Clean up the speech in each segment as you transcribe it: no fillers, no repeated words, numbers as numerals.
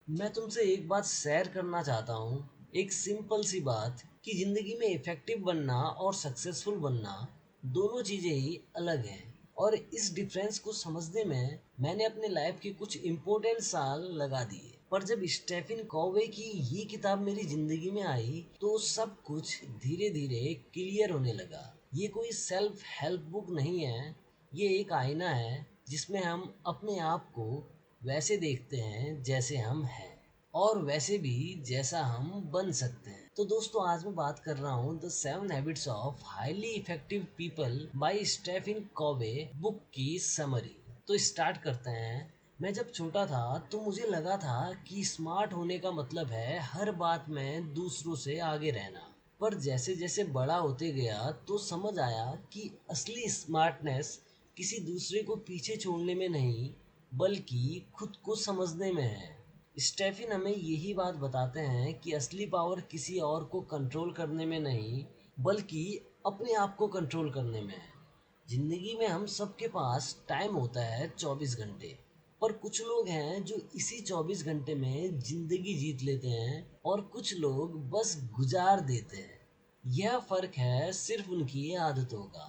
मैं तुमसे एक बात शेयर करना चाहता हूँ। एक सिंपल सी बात कि ज़िंदगी में इफ़ेक्टिव बनना और सक्सेसफुल बनना दोनों चीज़ें ही अलग हैं। और इस डिफरेंस को समझने में मैंने अपने लाइफ के कुछ इम्पोर्टेंट साल लगा दिए। पर जब स्टेफिन कॉवे की ये किताब मेरी ज़िंदगी में आई तो सब कुछ धीरे धीरे क्लियर होने लगा। ये कोई सेल्फ हेल्प बुक नहीं है, ये एक आईना है जिसमें हम अपने आप को वैसे देखते हैं जैसे हम हैं और वैसे भी जैसा हम बन सकते हैं। तो दोस्तों, आज मैं बात कर रहा हूँ the 7 habits of highly effective people by Stephen Covey book की समरी। तो स्टार्ट करते हैं। मैं जब छोटा था तो मुझे लगा था कि स्मार्ट होने का मतलब है हर बात में दूसरों से आगे रहना। पर जैसे जैसे बड़ा होते गया तो समझ आया कि असली स्मार्टनेस किसी दूसरे को पीछे छोड़ने में नहीं बल्कि खुद को समझने में है। स्टेफिन हमें यही बात बताते हैं कि असली पावर किसी और को कंट्रोल करने में नहीं बल्कि अपने आप को कंट्रोल करने में है। जिंदगी में हम सबके पास टाइम होता है 24 घंटे। पर कुछ लोग हैं जो इसी 24 घंटे में जिंदगी जीत लेते हैं और कुछ लोग बस गुजार देते हैं। यह फर्क है सिर्फ उनकी आदतों का।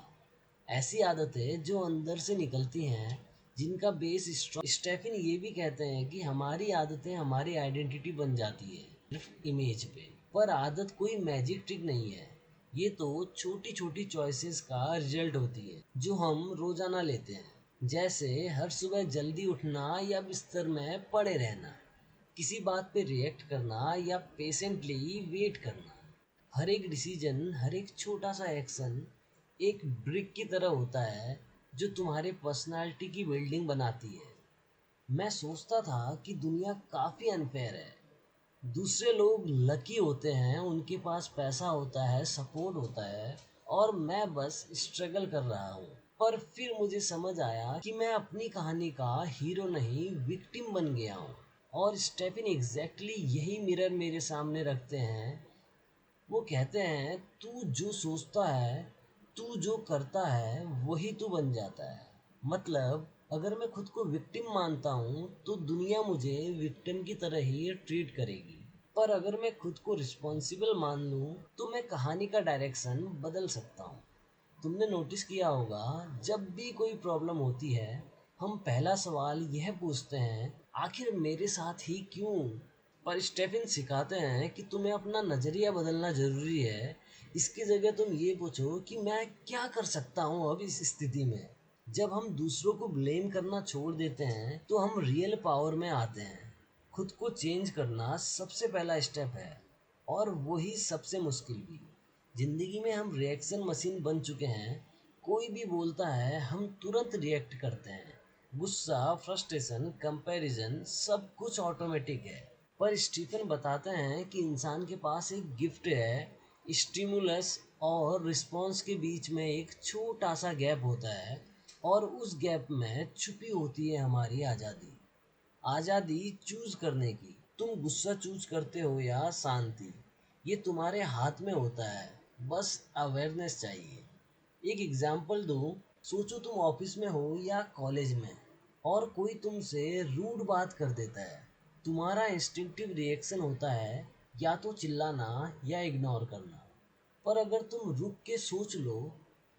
ऐसी आदतें जो अंदर से निकलती हैं, जिनका बेस स्ट्रॉन्ग। स्टेफिन ये भी कहते हैं कि हमारी आदतें हमारी आइडेंटिटी बन जाती है सिर्फ इमेज पे। पर आदत कोई मैजिक ट्रिक नहीं है, ये तो छोटी छोटी चॉइसेस का रिजल्ट होती है जो हम रोजाना लेते हैं। जैसे हर सुबह जल्दी उठना या बिस्तर में पड़े रहना, किसी बात पे रिएक्ट करना या पेशेंटली वेट करना। हर एक डिसीजन, हर एक छोटा सा एक्शन एक ब्रिक की तरह होता है जो तुम्हारे पर्सनालिटी की बिल्डिंग बनाती है। मैं सोचता था कि दुनिया काफ़ी अनफेयर है। दूसरे लोग लकी होते हैं, उनके पास पैसा होता है, सपोर्ट होता है, और मैं बस स्ट्रगल कर रहा हूँ। पर फिर मुझे समझ आया कि मैं अपनी कहानी का हीरो नहीं, विक्टिम बन गया हूँ। और स्टेफिन एग्जैक्टली यही मिरर मेरे सामने रखते हैं। वो कहते हैं, तू जो सोचता है, तू जो करता है, वही तू बन जाता है। मतलब, अगर मैं खुद को विक्टिम मानता हूँ तो दुनिया मुझे विक्टिम की तरह ही ट्रीट करेगी। पर अगर मैं खुद को रिस्पॉन्सिबल मान लूँ तो मैं कहानी का डायरेक्शन बदल सकता हूँ। तुमने नोटिस किया होगा, जब भी कोई प्रॉब्लम होती है हम पहला सवाल यह पूछते हैं, आखिर मेरे साथ ही क्यों। पर स्टेफिन सिखाते हैं कि तुम्हें अपना नज़रिया बदलना ज़रूरी है। इसकी जगह तुम ये पूछो कि मैं क्या कर सकता हूँ अब इस स्थिति में। जब हम दूसरों को ब्लेम करना छोड़ देते हैं तो हम रियल पावर में आते हैं। खुद को चेंज करना सबसे पहला स्टेप है, और वही सबसे मुश्किल भी। जिंदगी में हम रिएक्शन मशीन बन चुके हैं। कोई भी बोलता है हम तुरंत रिएक्ट करते हैं। गुस्सा, फ्रस्ट्रेशन, कंपैरिजन, सब कुछ ऑटोमेटिक है। पर स्टीफन बताते हैं कि इंसान के पास एक गिफ्ट है। स्टिमुलस और रिस्पॉन्स के बीच में एक छोटा सा गैप होता है, और उस गैप में छुपी होती है हमारी आज़ादी। आज़ादी चूज करने की। तुम गुस्सा चूज करते हो या शांति, ये तुम्हारे हाथ में होता है। बस अवेयरनेस चाहिए। एक एग्जाम्पल दूँ, सोचो तुम ऑफिस में हो या कॉलेज में और कोई तुमसे रूड बात कर देता है। तुम्हारा इंस्टिंक्टिव रिएक्शन होता है या तो चिल्लाना या इग्नोर करना। पर अगर तुम रुक के सोच लो,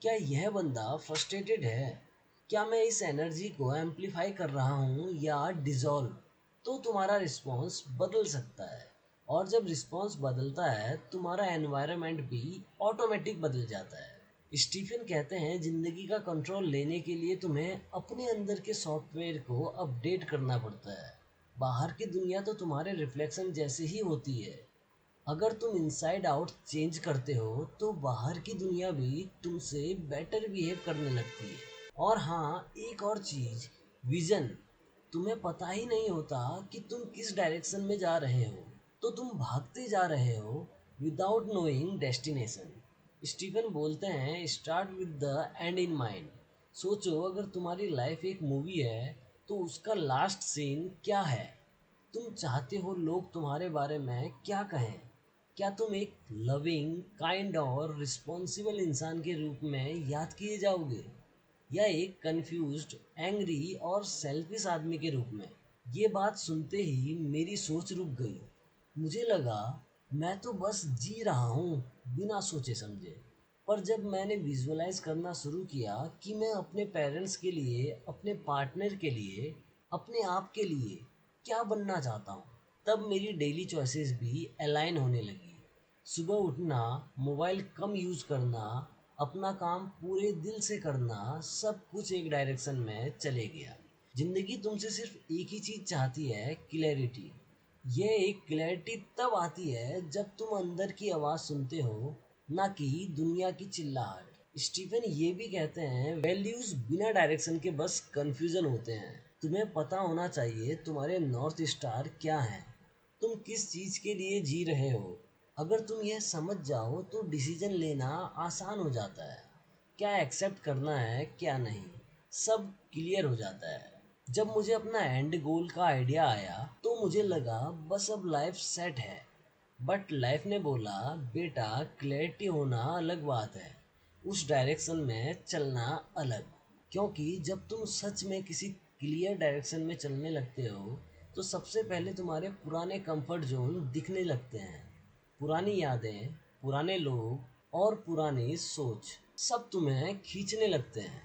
क्या यह बंदा फ्रस्ट्रेटेड है, क्या मैं इस एनर्जी को एम्पलीफाई कर रहा हूँ या डिसॉल्व, तो तुम्हारा रिस्पॉन्स बदल सकता है। और जब रिस्पॉन्स बदलता है तुम्हारा एनवायरनमेंट भी ऑटोमेटिक बदल जाता है। स्टीफन कहते हैं, जिंदगी का कंट्रोल लेने के लिए तुम्हें अपने अंदर के सॉफ्टवेयर को अपडेट करना पड़ता है। बाहर की दुनिया तो तुम्हारे रिफ्लेक्शन जैसे ही होती है। अगर तुम इनसाइड आउट चेंज करते हो तो बाहर की दुनिया भी तुमसे बेटर बिहेव करने लगती है। और हाँ, एक और चीज़, विजन। तुम्हें पता ही नहीं होता कि तुम किस डायरेक्शन में जा रहे हो, तो तुम भागते जा रहे हो विदाउट नोइंग डेस्टिनेशन। स्टीफन बोलते हैं, start with the and in mind. सोचो, अगर तुम्हारी लाइफ एक मूवी है तो उसका लास्ट सीन क्या है। तुम चाहते हो लोग तुम्हारे बारे में क्या कहें। क्या तुम एक लविंग, काइंड और रिस्पॉन्सिबल इंसान के रूप में याद किए जाओगे, या एक कंफ्यूज्ड, एंग्री और सेल्फिश आदमी के रूप में। ये बात सुनते ही मेरी सोच रुक गई। मुझे लगा मैं तो बस जी रहा हूँ बिना सोचे समझे। पर जब मैंने विजुअलाइज करना शुरू किया कि मैं अपने पेरेंट्स के लिए, अपने पार्टनर के लिए, अपने आप के लिए क्या बनना चाहता हूँ, तब मेरी डेली चॉइसेस भी अलाइन होने लगी। सुबह उठना, मोबाइल कम यूज करना, अपना काम पूरे दिल से करना, सब कुछ एक डायरेक्शन में चले गया। जिंदगी तुमसे सिर्फ एक ही चीज चाहती है, क्लैरिटी। ये एक क्लैरिटी तब आती है जब तुम अंदर की आवाज़ सुनते हो, ना कि दुनिया की चिल्लाहट। स्टीफन ये भी कहते हैं वैल्यूज बिना डायरेक्शन के बस कंफ्यूजन होते हैं। तुम्हें पता होना चाहिए तुम्हारे नॉर्थ स्टार क्या हैं, तुम किस चीज़ के लिए जी रहे हो। अगर तुम यह समझ जाओ तो डिसीजन लेना आसान हो जाता है। क्या एक्सेप्ट करना है, क्या नहीं, सब क्लियर हो जाता है। जब मुझे अपना एंड गोल का आइडिया आया तो मुझे लगा बस अब लाइफ सेट है। बट लाइफ ने बोला बेटा, क्लैरिटी होना अलग बात है, उस डायरेक्शन में चलना अलग। क्योंकि जब तुम सच में किसी क्लियर डायरेक्शन में चलने लगते हो तो सबसे पहले तुम्हारे पुराने कंफर्ट जोन दिखने लगते हैं। पुरानी यादें, पुराने लोग और पुरानी सोच सब तुम्हें खींचने लगते हैं।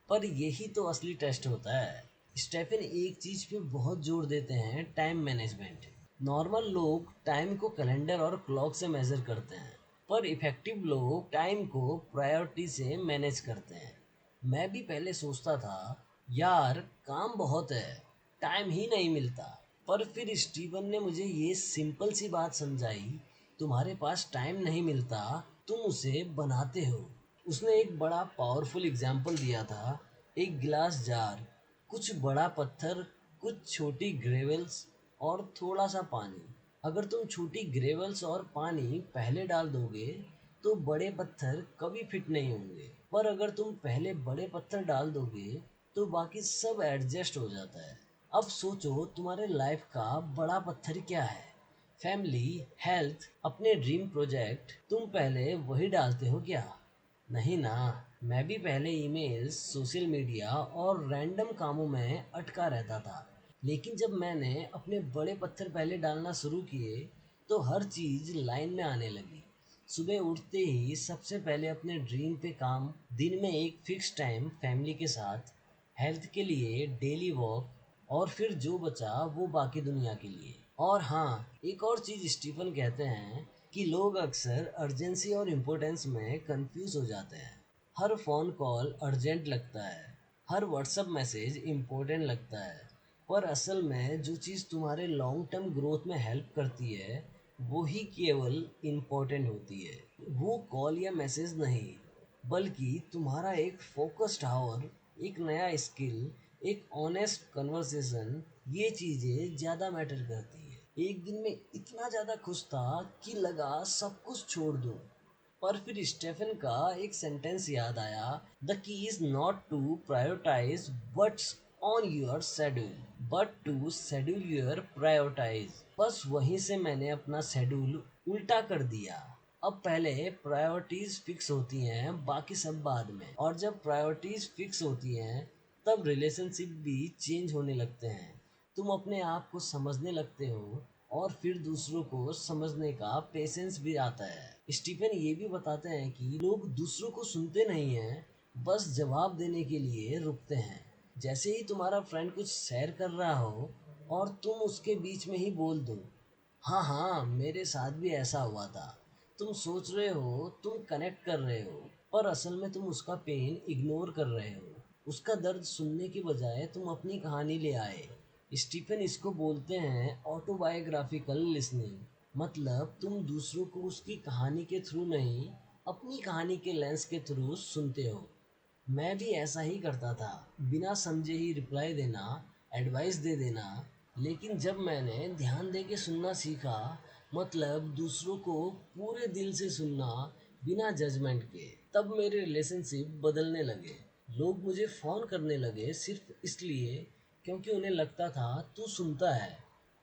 पर यही तो असली टेस्ट होता है। स्टेफन एक चीज पे बहुत जोर देते हैं, टाइम मैनेजमेंट। नॉर्मल लोग टाइम को कैलेंडर और क्लॉक से मेजर करते हैं, पर इफेक्टिव लोग टाइम को प्रायोरिटी से मैनेज करते हैं। मैं भी पहले सोचता था यार काम बहुत है, टाइम ही नहीं मिलता। पर फिर स्टीवन ने मुझे ये सिंपल सी बात समझाई, तुम्हारे पास टाइम नहीं मिलता, तुम उसे बनाते हो। उसने एक बड़ा पावरफुल एग्जाम्पल दिया था, एक गिलास जार, कुछ बड़ा पत्थर, कुछ छोटी ग्रेवल्स और थोड़ा सा पानी। अगर तुम छोटी ग्रेवल्स और पानी पहले डाल दोगे तो बड़े पत्थर कभी फिट नहीं होंगे। पर अगर तुम पहले बड़े पत्थर डाल दोगे तो बाकी सब एडजस्ट हो जाता है। अब सोचो तुम्हारे लाइफ का बड़ा पत्थर क्या है? फैमिली, हेल्थ, अपने ड्रीम प्रोजेक्ट, तुम पहले वही डालते हो क्या? नहीं ना। मैं भी पहले ईमेल्स, सोशल मीडिया और रैंडम कामों में अटका रहता था। लेकिन जब मैंने अपने बड़े पत्थर पहले डालना शुरू किए तो हर चीज़ लाइन में आने लगी। सुबह उठते ही सबसे पहले अपने ड्रीम पे काम, दिन में एक फिक्स टाइम फैमिली के साथ, हेल्थ के लिए डेली वॉक, और फिर जो बचा वो बाकी दुनिया के लिए। और हाँ, एक और चीज़ स्टीफन कहते हैं कि लोग अक्सर अर्जेंसी और इम्पोर्टेंस में कंफ्यूज हो जाते हैं। हर फ़ोन कॉल अर्जेंट लगता है, हर व्हाट्सएप मैसेज इम्पोर्टेंट लगता है, पर असल में जो चीज़ तुम्हारे लॉन्ग टर्म ग्रोथ में हेल्प करती है वो ही केवल इम्पोर्टेंट होती है। वो कॉल या मैसेज नहीं, बल्कि तुम्हारा एक फोकस्ड आवर, एक नया स्किल, एक ऑनेस्ट कन्वर्सेशन, ये चीज़ें ज़्यादा मैटर करती है। एक दिन में इतना ज़्यादा खुश था कि लगा सब कुछ छोड़ दूँ। पर फिर स्टेफन का एक सेंटेंस याद आया, the key is not to prioritize what's on your schedule but to schedule your prioritize. बस वहीं से मैंने अपना शेड्यूल उल्टा कर दिया। अब पहले प्रायोरिटीज फिक्स होती हैं, बाकी सब बाद में। और जब प्रायोरिटीज फिक्स होती हैं तब रिलेशनशिप भी चेंज होने लगते हैं। तुम अपने आप को समझने लगते हो और फिर दूसरों को समझने का पेशेंस भी आता है। स्टीफन ये भी बताते हैं कि लोग दूसरों को सुनते नहीं हैं, बस जवाब देने के लिए रुकते हैं। जैसे ही तुम्हारा फ्रेंड कुछ शेयर कर रहा हो और तुम उसके बीच में ही बोल दो, हाँ हाँ मेरे साथ भी ऐसा हुआ था। तुम सोच रहे हो तुम कनेक्ट कर रहे हो, पर असल में तुम उसका पेन इग्नोर कर रहे हो। उसका दर्द सुनने की बजाय तुम अपनी कहानी ले आए। स्टीफन इसको बोलते हैं ऑटोबायोग्राफिकल लिसनिंग। मतलब तुम दूसरों को उसकी कहानी के थ्रू नहीं, अपनी कहानी के लेंस के थ्रू सुनते हो। मैं भी ऐसा ही करता था, बिना समझे ही रिप्लाई देना, एडवाइस दे देना। लेकिन जब मैंने ध्यान दे के सुनना सीखा, मतलब दूसरों को पूरे दिल से सुनना, बिना जजमेंट के, तब मेरे रिलेशनशिप बदलने लगे। लोग मुझे फ़ोन करने लगे सिर्फ इसलिए क्योंकि उन्हें लगता था तू सुनता है,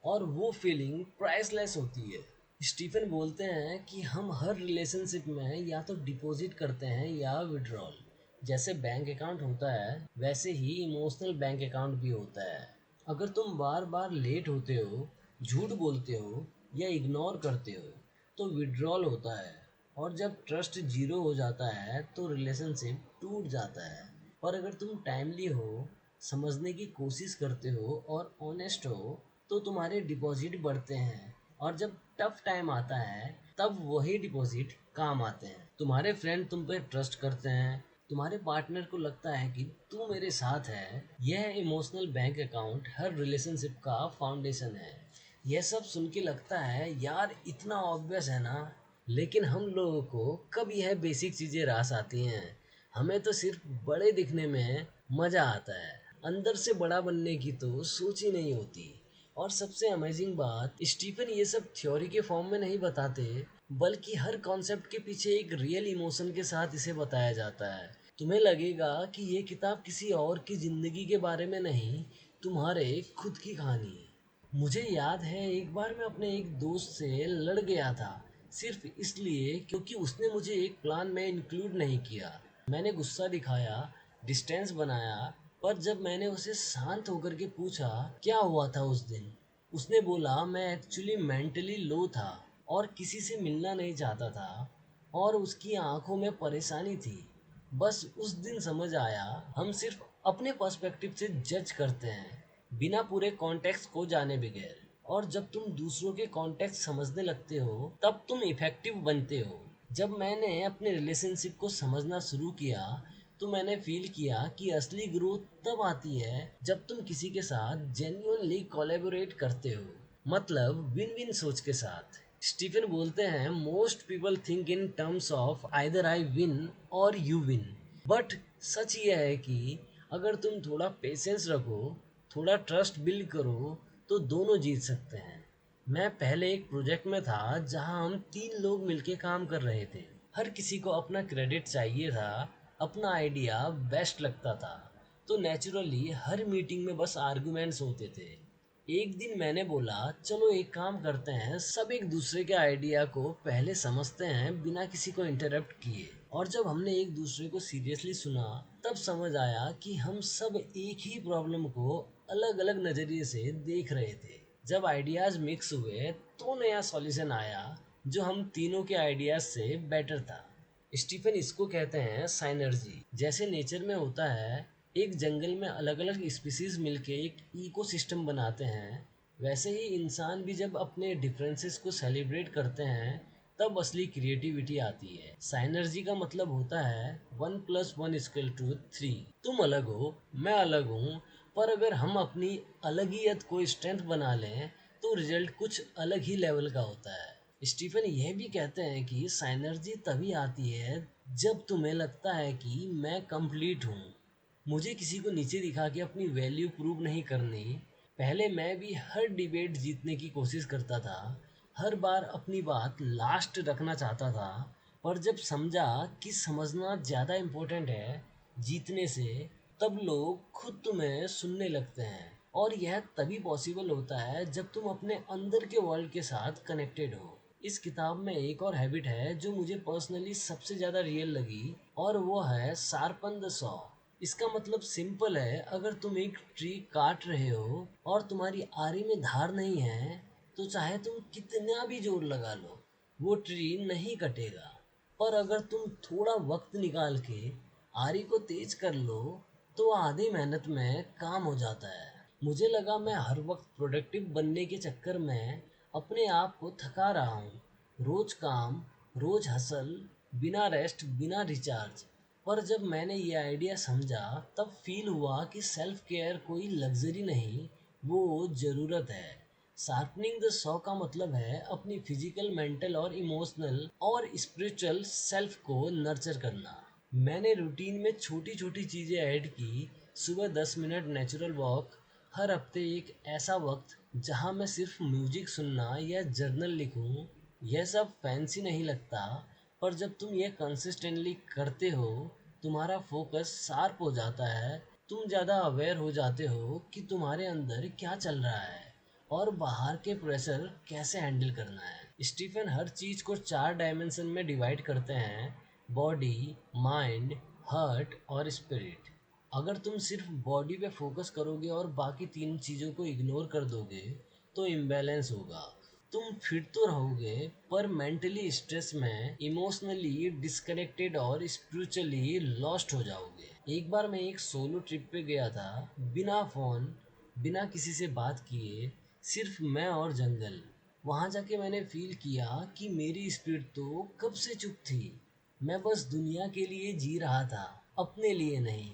और वो फीलिंग प्राइसलेस होती है। स्टीफन बोलते हैं कि हम हर रिलेशनशिप में या तो डिपॉजिट करते हैं या विड्रॉल। जैसे बैंक अकाउंट होता है वैसे ही इमोशनल बैंक अकाउंट भी होता है। अगर तुम बार बार लेट होते हो, झूठ बोलते हो या इग्नोर करते हो तो विड्रॉल होता है। और जब ट्रस्ट जीरो हो जाता है तो रिलेशनशिप टूट जाता है। पर अगर तुम टाइमली हो, समझने की कोशिश करते हो और ऑनेस्ट हो तो तुम्हारे डिपॉजिट बढ़ते हैं। और जब टफ टाइम आता है तब वही डिपॉजिट काम आते हैं। तुम्हारे फ्रेंड तुम पे ट्रस्ट करते हैं, तुम्हारे पार्टनर को लगता है कि तू मेरे साथ है। यह इमोशनल बैंक अकाउंट हर रिलेशनशिप का फाउंडेशन है। यह सब सुन के लगता है यार इतना ऑब्वियस है ना, लेकिन हम लोगों को कब यह बेसिक चीजें रास आती हैं। हमें तो सिर्फ बड़े दिखने में मजा आता है, अंदर से बड़ा बनने की तो सोच ही नहीं होती। और सबसे अमेजिंग बात, स्टीफन ये सब थ्योरी के फॉर्म में नहीं बताते, बल्कि हर कॉन्सेप्ट के पीछे एक रियल इमोशन के साथ इसे बताया जाता है। तुम्हें लगेगा कि ये किताब किसी और की जिंदगी के बारे में नहीं, तुम्हारे खुद की कहानी है। मुझे याद है एक बार मैं अपने एक दोस्त से लड़ गया था, सिर्फ इसलिए क्योंकि उसने मुझे एक प्लान में इंक्लूड नहीं किया। मैंने गुस्सा दिखाया, डिस्टेंस बनाया, पर जब मैंने उसे शांत होकर के पूछा क्या हुआ था उस दिन, उसने बोला मैं एक्चुअली मेंटली लो था और किसी से मिलना नहीं चाहता था। और उसकी आंखों में परेशानी थी। बस उस दिन समझ आया, हम सिर्फ अपने पर्सपेक्टिव से जज करते हैं, बिना पूरे कॉन्टेक्स्ट को जाने बगैर। और जब तुम दूसरों के कॉन्टेक्स्ट समझने लगते हो तब तुम इफेक्टिव बनते हो। जब मैंने अपने रिलेशनशिप को समझना शुरू किया तो मैंने फील किया कि असली ग्रोथ तब आती है जब तुम किसी के साथ जेन्युइनली कोलैबोरेट करते हो, मतलब विन विन सोच के साथ। स्टीफन बोलते हैं most people think in terms of either I win और यू विन। बट सच यह है कि अगर तुम थोड़ा पेशेंस रखो, थोड़ा ट्रस्ट बिल्ड करो तो दोनों जीत सकते हैं। मैं पहले एक प्रोजेक्ट में था जहां हम 3 लोग मिलके काम कर रहे थे। हर किसी को अपना क्रेडिट चाहिए था, अपना आइडिया बेस्ट लगता था। तो नेचुरली हर मीटिंग में बस आर्गुमेंट्स होते थे। एक दिन मैंने बोला चलो एक काम करते हैं, सब एक दूसरे के आइडिया को पहले समझते हैं बिना किसी को इंटरप्ट किए। और जब हमने एक दूसरे को सीरियसली सुना तब समझ आया कि हम सब एक ही प्रॉब्लम को अलग अलग नज़रिए से देख रहे थे। जब आइडियाज मिक्स हुए तो नया सॉल्यूशन आया जो हम तीनों के आइडियाज से बेटर था। स्टीफन इसको कहते हैं साइनर्जी। जैसे नेचर में होता है, एक जंगल में अलग अलग स्पीसीज मिलके एक इकोसिस्टम बनाते हैं, वैसे ही इंसान भी जब अपने डिफरेंसेस को सेलिब्रेट करते हैं तब असली क्रिएटिविटी आती है। साइनर्जी का मतलब होता है 1+1=3। तुम अलग हो, मैं अलग हूँ, पर अगर हम अपनी अलगियत को स्ट्रेंथ बना लें तो रिजल्ट कुछ अलग ही लेवल का होता है। स्टीफन यह भी कहते हैं कि साइनर्जी तभी आती है जब तुम्हें लगता है कि मैं कंप्लीट हूँ। मुझे किसी को नीचे दिखा के अपनी वैल्यू प्रूव नहीं करनी। पहले मैं भी हर डिबेट जीतने की कोशिश करता था, हर बार अपनी बात लास्ट रखना चाहता था। पर जब समझा कि समझना ज़्यादा इम्पोर्टेंट है जीतने से, तब लोग खुद तुम्हें सुनने लगते हैं। और यह तभी पॉसिबल होता है जब तुम अपने अंदर के वर्ल्ड के साथ कनेक्टेड हो। इस किताब में एक और हैबिट है जो मुझे पर्सनली सबसे ज़्यादा रियल लगी, और वो है शार्पन द सॉ। इसका मतलब सिंपल है, अगर तुम एक ट्री काट रहे हो और तुम्हारी आरी में धार नहीं है तो चाहे तुम कितना भी जोर लगा लो वो ट्री नहीं कटेगा। पर अगर तुम थोड़ा वक्त निकाल के आरी को तेज कर लो तो आधी मेहनत में काम हो जाता है। मुझे लगा मैं हर वक्त प्रोडक्टिव बनने के चक्कर में अपने आप को थका रहा हूँ। रोज काम, रोज हसल, बिना रेस्ट, बिना रिचार्ज। पर जब मैंने ये आइडिया समझा तब फील हुआ कि सेल्फ केयर कोई लग्जरी नहीं, वो ज़रूरत है। शार्पनिंग द सॉ का मतलब है अपनी फिजिकल, मेंटल और इमोशनल और स्पिरिचुअल सेल्फ को नर्चर करना। मैंने रूटीन में छोटी छोटी चीज़ें ऐड की। सुबह 10 मिनट नेचुरल वॉक, हर हफ्ते एक ऐसा वक्त जहाँ मैं सिर्फ म्यूजिक सुनना या जर्नल लिखूं। यह सब फैंसी नहीं लगता, पर जब तुम ये कंसिस्टेंटली करते हो तुम्हारा फोकस शार्प हो जाता है। तुम ज़्यादा अवेयर हो जाते हो कि तुम्हारे अंदर क्या चल रहा है और बाहर के प्रेशर कैसे हैंडल करना है। स्टीफन हर चीज़ को 4 डायमेंशन में डिवाइड करते हैं, बॉडी, माइंड, हार्ट और स्पिरिट। अगर तुम सिर्फ बॉडी पे फोकस करोगे और बाकी तीन चीज़ों को इग्नोर कर दोगे तो इम्बैलेंस होगा। तुम फिट तो रहोगे पर मेंटली स्ट्रेस में, इमोशनली डिस्कनेक्टेड और स्पिरिचुअली लॉस्ट हो जाओगे। एक बार मैं एक सोलो ट्रिप पे गया था, बिना फ़ोन, बिना किसी से बात किए, सिर्फ मैं और जंगल। वहाँ जाके मैंने फील किया कि मेरी स्पिरिट तो कब से चुप थी। मैं बस दुनिया के लिए जी रहा था, अपने लिए नहीं।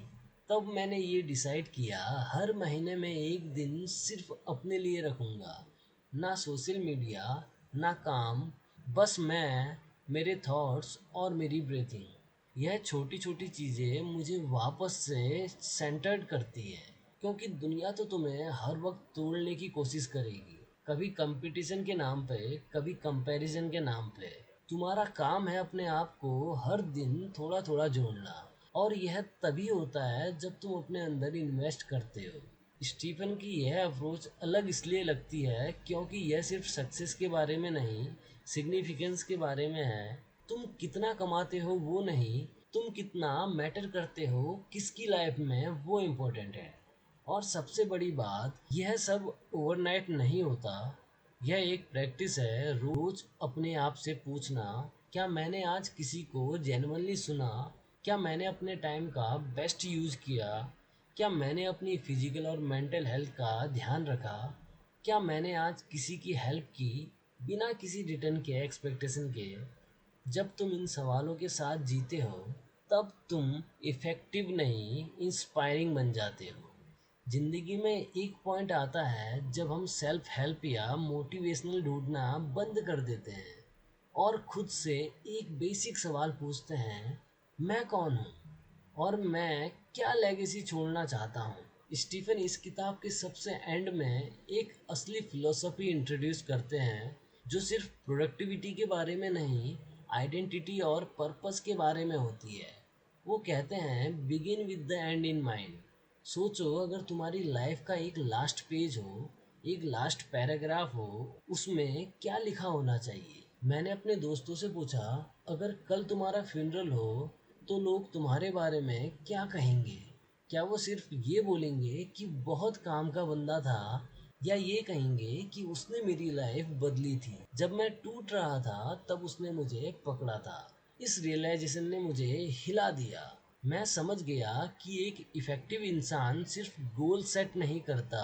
तब मैंने ये डिसाइड किया, हर महीने में एक दिन सिर्फ अपने लिए रखूँगा। ना सोशल मीडिया, ना काम, बस मैं, मेरे थॉट्स और मेरी ब्रीथिंग। यह छोटी छोटी चीज़ें मुझे वापस से सेंटर्ड करती हैं, क्योंकि दुनिया तो तुम्हें हर वक्त तोड़ने की कोशिश करेगी, कभी कंपटीशन के नाम पे, कभी कंपैरिजन के नाम पे। तुम्हारा काम है अपने आप को हर दिन थोड़ा थोड़ा जोड़ना, और यह तभी होता है जब तुम अपने अंदर इन्वेस्ट करते हो। स्टीफन की यह अप्रोच अलग इसलिए लगती है क्योंकि यह सिर्फ सक्सेस के बारे में नहीं, सिग्निफिकेंस के बारे में है। तुम कितना कमाते हो वो नहीं, तुम कितना मैटर करते हो किसकी लाइफ में, वो इम्पोर्टेंट है। और सबसे बड़ी बात, यह सब ओवरनाइट नहीं होता। यह एक प्रैक्टिस है, रोज अपने आप से पूछना, क्या मैंने आज किसी को जेन्युइनली सुना, क्या मैंने अपने टाइम का बेस्ट यूज़ किया, क्या मैंने अपनी फिजिकल और मेंटल हेल्थ का ध्यान रखा, क्या मैंने आज किसी की हेल्प की बिना किसी रिटर्न के एक्सपेक्टेशन के। जब तुम इन सवालों के साथ जीते हो तब तुम इफ़ेक्टिव नहीं, इंस्पायरिंग बन जाते हो। ज़िंदगी में एक पॉइंट आता है जब हम सेल्फ हेल्प या मोटिवेशनल ढूंढना बंद कर देते हैं और खुद से एक बेसिक सवाल पूछते हैं, मैं कौन हूँ और मैं क्या लेगेसी छोड़ना चाहता हूँ। स्टीफन इस किताब के सबसे एंड में एक असली फिलोसफी इंट्रोड्यूस करते हैं जो सिर्फ प्रोडक्टिविटी के बारे में नहीं, आइडेंटिटी और पर्पस के बारे में होती है। वो कहते हैं, begin with the and in mind. सोचो, अगर तुम्हारी लाइफ का एक लास्ट पेज हो, एक लास्ट पैराग्राफ हो, उसमें क्या लिखा होना चाहिए। मैंने अपने दोस्तों से पूछा, अगर कल तुम्हारा फ्यूनरल हो तो लोग तुम्हारे बारे में क्या कहेंगे। क्या वो सिर्फ ये बोलेंगे कि बहुत काम का बंदा था, या ये कहेंगे कि उसने मेरी लाइफ बदली थी, जब मैं टूट रहा था तब उसने मुझे पकड़ा था। इस रियलाइजेशन ने मुझे हिला दिया। मैं समझ गया कि एक इफ़ेक्टिव इंसान सिर्फ गोल सेट नहीं करता,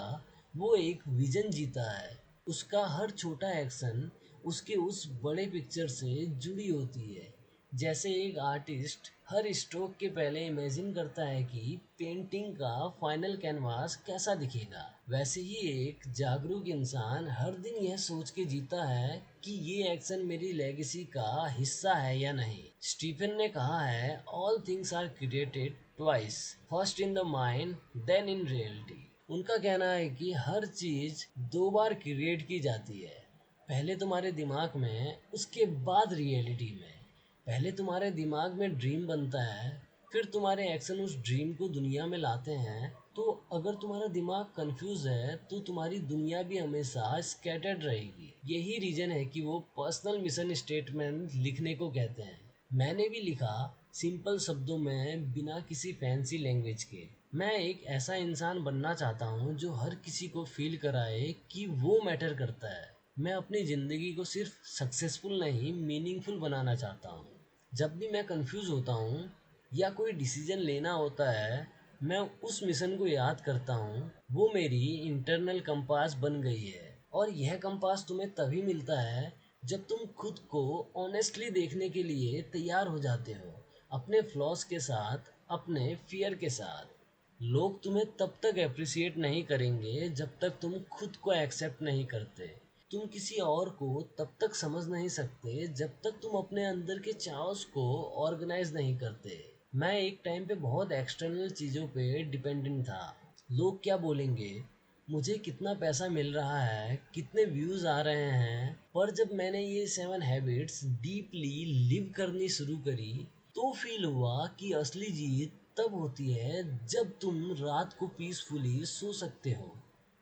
वो एक विजन जीता है। उसका हर छोटा एक्शन उसके उस बड़े पिक्चर से जुड़ी होती है। जैसे एक आर्टिस्ट हर स्ट्रोक के पहले इमेजिन करता है कि पेंटिंग का फाइनल कैनवास कैसा दिखेगा, वैसे ही एक जागरूक इंसान हर दिन यह सोच के जीता है कि ये एक्शन मेरी लेगेसी का हिस्सा है या नहीं। स्टीफन ने कहा है, all things are created twice, first in the mind then in reality. उनका कहना है कि हर चीज दो बार क्रिएट की जाती है, पहले तुम्हारे दिमाग में, उसके बाद रियलिटी में। पहले तुम्हारे दिमाग में ड्रीम बनता है, फिर तुम्हारे एक्शन उस ड्रीम को दुनिया में लाते हैं। तो अगर तुम्हारा दिमाग कंफ्यूज है तो तुम्हारी दुनिया भी हमेशा स्कैटर्ड रहेगी। यही रीजन है कि वो पर्सनल मिशन स्टेटमेंट लिखने को कहते हैं। मैंने भी लिखा, सिंपल शब्दों में, बिना किसी फैंसी लैंग्वेज के। मैं एक ऐसा इंसान बनना चाहता हूँ जो हर किसी को फील कराए कि वो मैटर करता है। मैं अपनी ज़िंदगी को सिर्फ सक्सेसफुल नहीं, मीनिंगफुल बनाना चाहता हूँ। जब भी मैं कंफ्यूज होता हूँ या कोई डिसीजन लेना होता है, मैं उस मिशन को याद करता हूँ। वो मेरी इंटरनल कंपास बन गई है। और यह कंपास तुम्हें तभी मिलता है जब तुम खुद को ऑनेस्टली देखने के लिए तैयार हो जाते हो, अपने फ्लॉस के साथ, अपने फियर के साथ। लोग तुम्हें तब तक अप्रिसिएट नहीं करेंगे जब तक तुम खुद को एक्सेप्ट नहीं करते। तुम किसी और को तब तक समझ नहीं सकते जब तक तुम अपने अंदर के चाव्स को ऑर्गेनाइज नहीं करते। मैं एक टाइम पे बहुत एक्सटर्नल चीज़ों पे डिपेंडेंट था। लोग क्या बोलेंगे, मुझे कितना पैसा मिल रहा है, कितने व्यूज़ आ रहे हैं। पर जब मैंने ये 7 हैबिट्स डीपली लिव करनी शुरू करी तो फील हुआ कि असली जीत तब होती है जब तुम रात को पीसफुली सो सकते हो,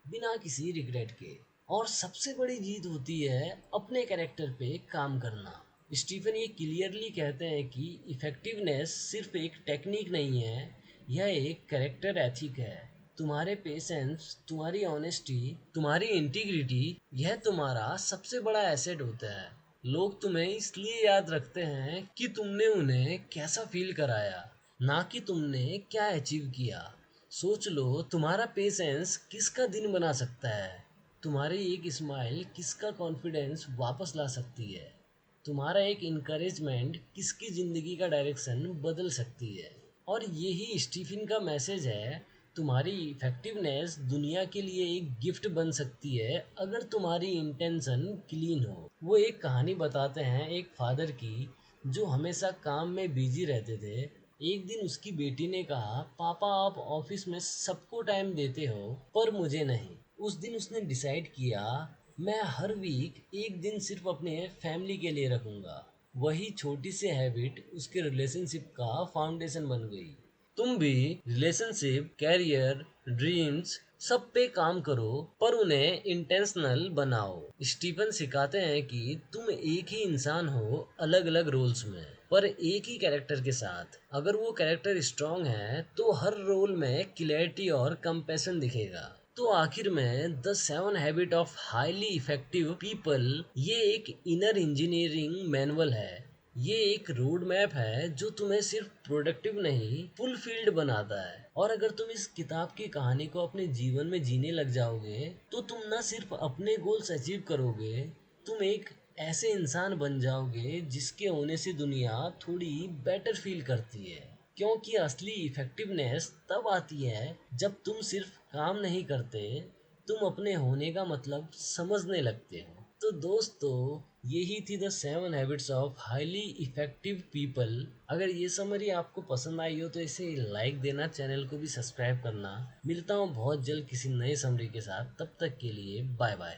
बिना किसी रिग्रेट के। और सबसे बड़ी जीत होती है अपने कैरेक्टर पे काम करना। स्टीफन ये क्लियरली कहते हैं कि इफ़ेक्टिवनेस सिर्फ एक टेक्निक नहीं है, यह एक कैरेक्टर एथिक है। तुम्हारे पेशेंस, तुम्हारी ऑनेस्टी, तुम्हारी इंटीग्रिटी, यह तुम्हारा सबसे बड़ा एसेट होता है। लोग तुम्हें इसलिए याद रखते हैं कि तुमने उन्हें कैसा फील कराया, ना कि तुमने क्या अचीव किया। सोच लो, तुम्हारा पेशेंस किसका दिन बना सकता है। तुम्हारी एक स्माइल किसका कॉन्फिडेंस वापस ला सकती है। तुम्हारा एक इनकरेजमेंट किसकी ज़िंदगी का डायरेक्शन बदल सकती है। और यही स्टीफन का मैसेज है। तुम्हारी इफेक्टिवनेस दुनिया के लिए एक गिफ्ट बन सकती है अगर तुम्हारी इंटेंशन क्लीन हो। वो एक कहानी बताते हैं एक फादर की, जो हमेशा काम में बिजी रहते थे। एक दिन उसकी बेटी ने कहा, पापा आप ऑफिस में सबको टाइम देते हो पर मुझे नहीं। उस दिन उसने डिसाइड किया, मैं हर वीक एक दिन सिर्फ अपने फैमिली के लिए रखूंगा। वही छोटी सी हैबिट उसके रिलेशनशिप का फाउंडेशन बन गई। तुम भी रिलेशनशिप, कैरियर, ड्रीम्स सब पे काम करो, पर उन्हें इंटेंशनल बनाओ। स्टीफन सिखाते हैं कि तुम एक ही इंसान हो, अलग अलग रोल्स में, पर एक ही कैरेक्टर के साथ। अगर वो कैरेक्टर स्ट्रांग है तो हर रोल में क्लैरिटी और कंपैशन दिखेगा। तो आखिर में the 7 habit of highly effective people ये एक इनर इंजीनियरिंग मैनुअल है। ये एक रोड मैप है जो तुम्हें सिर्फ प्रोडक्टिव नहीं, फुलफिल्ड बनाता है। और अगर तुम इस किताब की कहानी को अपने जीवन में जीने लग जाओगे तो तुम ना सिर्फ अपने गोल्स अचीव करोगे, तुम एक ऐसे इंसान बन जाओगे जिसके होने से दुनिया थोड़ी बेटर फील करती है। क्योंकि असली इफेक्टिवनेस तब आती है जब तुम सिर्फ काम नहीं करते, तुम अपने होने का मतलब समझने लगते हो। तो दोस्तों, यही थी the 7 habits of highly effective people. अगर ये समरी आपको पसंद आई हो तो इसे लाइक देना, चैनल को भी सब्सक्राइब करना। मिलता हूँ बहुत जल्द किसी नए समरी के साथ, तब तक के लिए बाय बाय।